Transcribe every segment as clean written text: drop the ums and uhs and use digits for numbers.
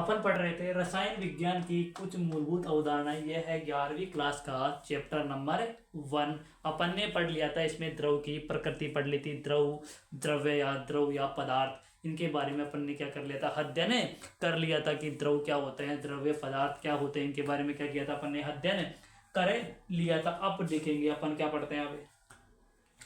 अपन पढ़ रहे थे रसायन विज्ञान की कुछ मूलभूत अवधारणाएं। यह है 11वीं क्लास का चैप्टर नंबर 1। अपन ने पढ़ लिया था, इसमें द्रव की प्रकृति पढ़ ली थी। द्रव या पदार्थ, इनके बारे में अपन ने क्या कर लिया था, अध्ययन कर लिया था कि द्रव क्या होते हैं, द्रव्य पदार्थ क्या होते हैं, इनके बारे में क्या किया था अपन ने, अध्ययन कर लिया था। अब देखेंगे अपन क्या पढ़ते हैं। अब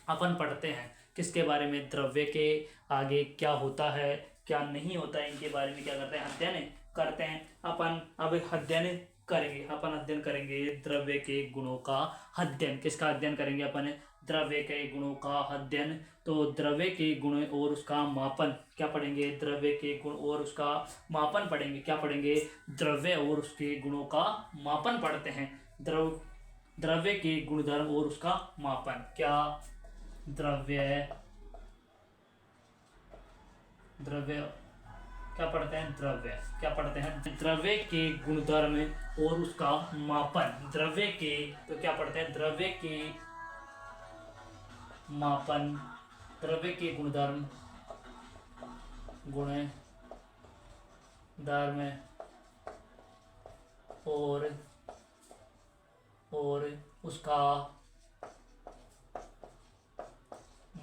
अपन पढ़ते हैं किसके बारे में, द्रव्य के आगे क्या होता है क्या नहीं होता है, इनके बारे में क्या करते हैं, अध्ययन करते हैं। अपन अब अध्ययन करेंगे द्रव्य के गुणों का अध्ययन। किसका अध्ययन करेंगे अपन, द्रव्य के गुणों का अध्ययन। तो द्रव्य के गुण और उसका मापन क्या पढ़ेंगे, द्रव्य के गुण और उसका मापन पढ़ेंगे। क्या पढ़ेंगे, द्रव्य और उसके गुणों का मापन पढ़ते हैं। द्रव्य के गुणधर्म और उसका मापन। क्या, द्रव्य क्या पढ़ते हैं, क्या पढ़ते हैं, द्रव्य के गुणधर्म और उसका मापन। द्रव्य के, तो क्या पढ़ते हैं, द्रव्य के मापन, द्रव्य के गुणधर्म और उसका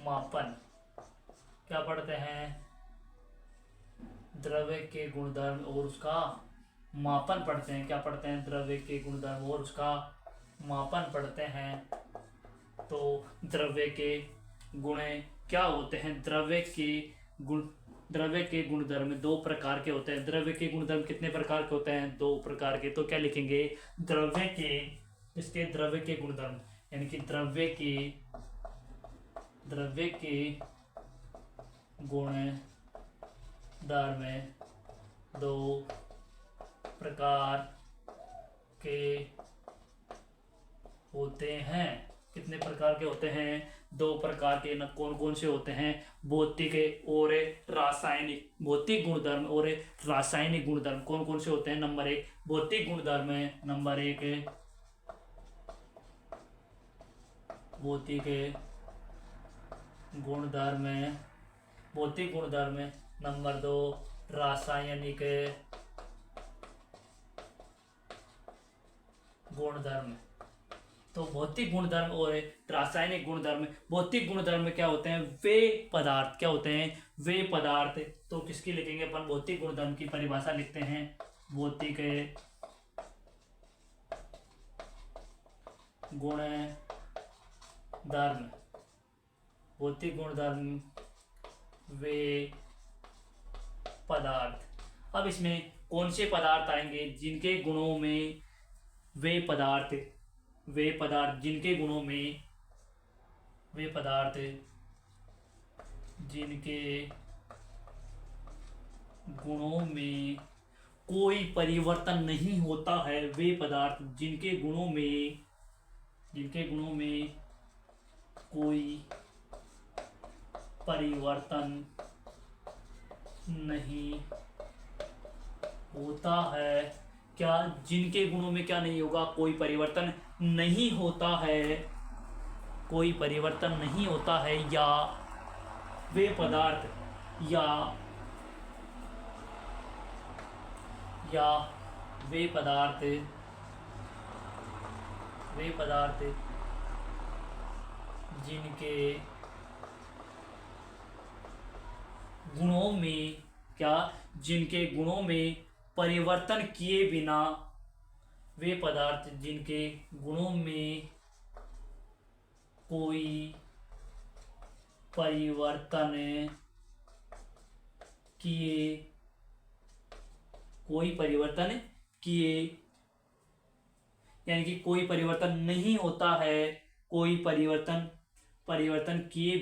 मापन। क्या पढ़ते हैं, द्रव्य के गुणधर्म और उसका मापन पढ़ते हैं। क्या पढ़ते हैं, द्रव्य के गुणधर्म और उसका मापन पढ़ते हैं। तो द्रव्य के गुण क्या होते हैं, द्रव्य के गुणधर्म दो प्रकार के होते हैं। द्रव्य के गुणधर्म कितने प्रकार के होते हैं, दो प्रकार के। तो क्या लिखेंगे, द्रव्य के गुणधर्म, यानी कि द्रव्य के गुण धर्म दो प्रकार के होते हैं। कितने प्रकार के होते हैं, दो प्रकार के। न कौन कौन से होते हैं, भौतिक और रासायनिक। भौतिक गुणधर्म और रासायनिक गुणधर्म कौन कौन से होते हैं। नंबर 1 भौतिक गुणधर्म, नंबर 1 भौतिक गुणधर्म, नंबर 2 रासायनिक गुणधर्म। तो भौतिक गुणधर्म और रासायनिक गुणधर्म। भौतिक गुणधर्म में क्या होते हैं, वे पदार्थ। क्या होते हैं, वे पदार्थ। तो किसकी लिखेंगे अपन, भौतिक गुणधर्म की परिभाषा लिखते हैं। भौतिक गुणधर्म वे पदार्थ। अब इसमें कौन से पदार्थ आएंगे, जिनके गुणों में वे पदार्थ जिनके गुणों में कोई परिवर्तन नहीं होता है। वे पदार्थ जिनके गुणों में कोई परिवर्तन नहीं होता है। क्या, जिनके गुणों में क्या नहीं होगा, कोई परिवर्तन नहीं होता है, या वे पदार्थ जिनके गुणों में परिवर्तन किए बिना, वे पदार्थ जिनके गुणों में कोई परिवर्तन किए, यानी कि कोई परिवर्तन नहीं होता है, कोई परिवर्तन किए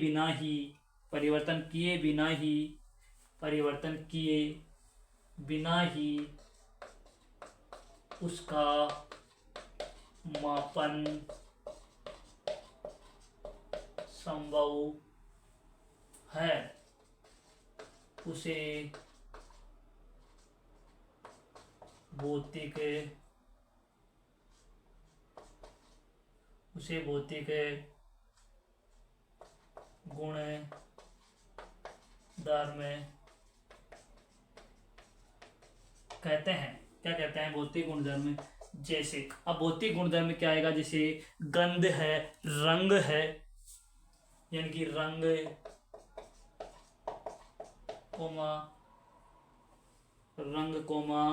बिना ही उसका मापन संभव है, उसे भौतिक गुण धर्म कहते हैं, क्या कहते हैं भौतिक गुणधर्म में? जैसे अब भौतिक गुणधर्म में क्या आएगा? जैसे गंध है, रंग है, यानी कि रंग कोमा रंग कोमा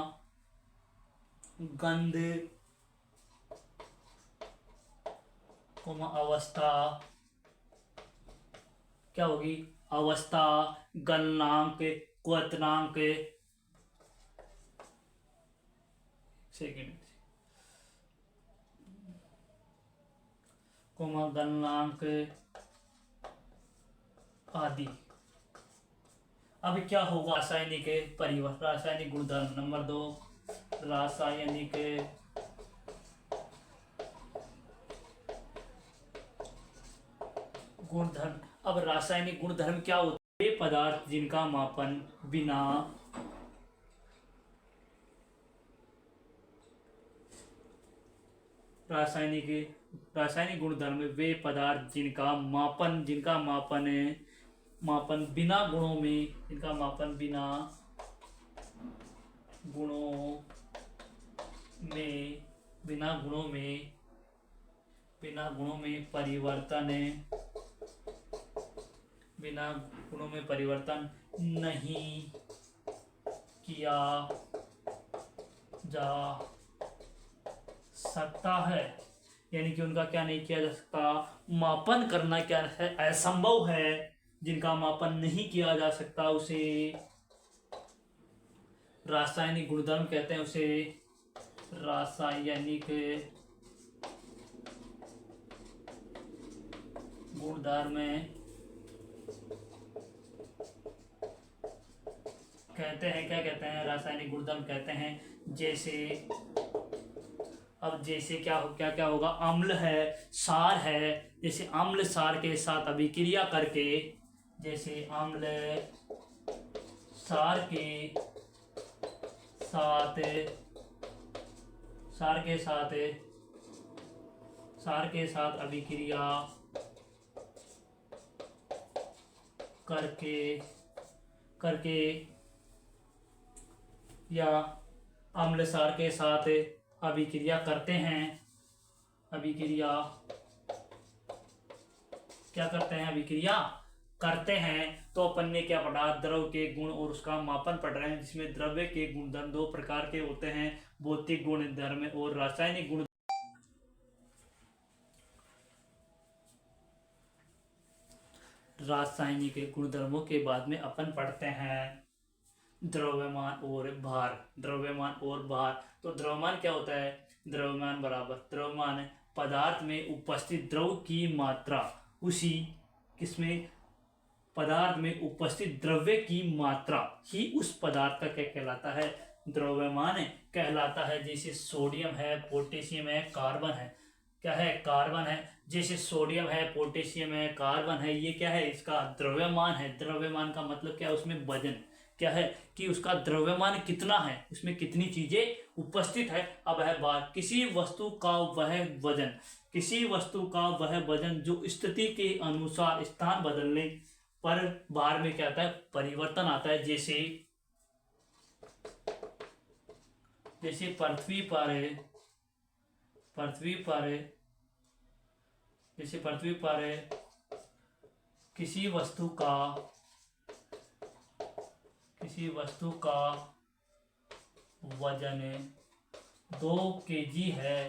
गंध कोमा अवस्था, क्या होगी? अवस्था, गलनांक, क्वथनांक, सेकेंड कोमा गलनांक आदि। अब क्या होगा? रासायनिक परिवर्तन, रासायनिक गुणधर्म नंबर 2, रासायनिक गुणधर्म। अब रासायनिक गुणधर्म क्या होते हैं? वे पदार्थ जिनका मापन बिना रासायनिक गुणधर्म वे पदार्थ मापन बिना गुणों में, जिनका मापन गुणों में बिना गुणों में परिवर्तन नहीं किया जा सकता है, यानी कि उनका क्या नहीं किया जा सकता? मापन करना क्या है? असंभव है। जिनका मापन नहीं किया जा सकता उसे रासायनिक गुणधर्म कहते हैं, उसे रासायनिक गुणधर्म कहते हैं। क्या कहते हैं? रासायनिक गुणधर्म कहते हैं। जैसे क्या क्या होगा? अम्ल है, सार है, जैसे अम्ल सार के साथ अभिक्रिया करके, जैसे अम्ल सार के साथ अभिक्रिया करके या अम्ल सार के साथ अभिक्रिया करते हैं, अभिक्रिया करते हैं, तो अपन ने क्या पढ़ा? द्रव के गुण और उसका मापन पढ़ रहे हैं, जिसमें द्रव्य के गुणधर्म दो प्रकार के होते हैं, भौतिक गुणधर्म और रासायनिक गुण। रासायनिक गुणधर्मों के बाद में अपन पढ़ते हैं द्रव्यमान और भार। तो द्रव्यमान क्या होता है? द्रव्यमान पदार्थ में उपस्थित द्रव की मात्रा, पदार्थ में उपस्थित द्रव्य की मात्रा ही उस पदार्थ का क्या कहलाता है? द्रव्यमान कहलाता है। जैसे सोडियम है, पोटेशियम है, कार्बन है, क्या है? कार्बन है। जैसे सोडियम है, पोटेशियम है, कार्बन है, ये क्या है? इसका द्रव्यमान है। द्रव्यमान का मतलब क्या है? उसमें वजन क्या है कि उसका द्रव्यमान कितना है, उसमें कितनी चीजें उपस्थित है। अब है बात, किसी वस्तु का वह वजन जो स्थिति के अनुसार स्थान बदलने पर भार में क्या आता है? परिवर्तन आता है। जैसे पृथ्वी पर किसी वस्तु का वजन 2 kg है,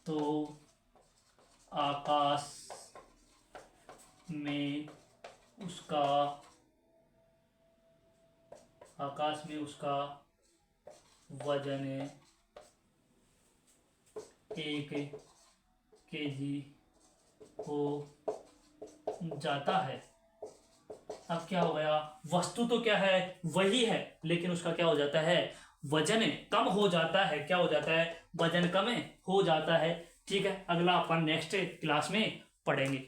तो आकाश में उसका वजन 1 kg हो जाता है। अब क्या हो गया? वस्तु तो क्या है? वही है, लेकिन उसका क्या हो जाता है? वजन कम हो जाता है। क्या हो जाता है? वजन कम हो जाता है। ठीक है, अगला अपन नेक्स्ट क्लास में पढ़ेंगे।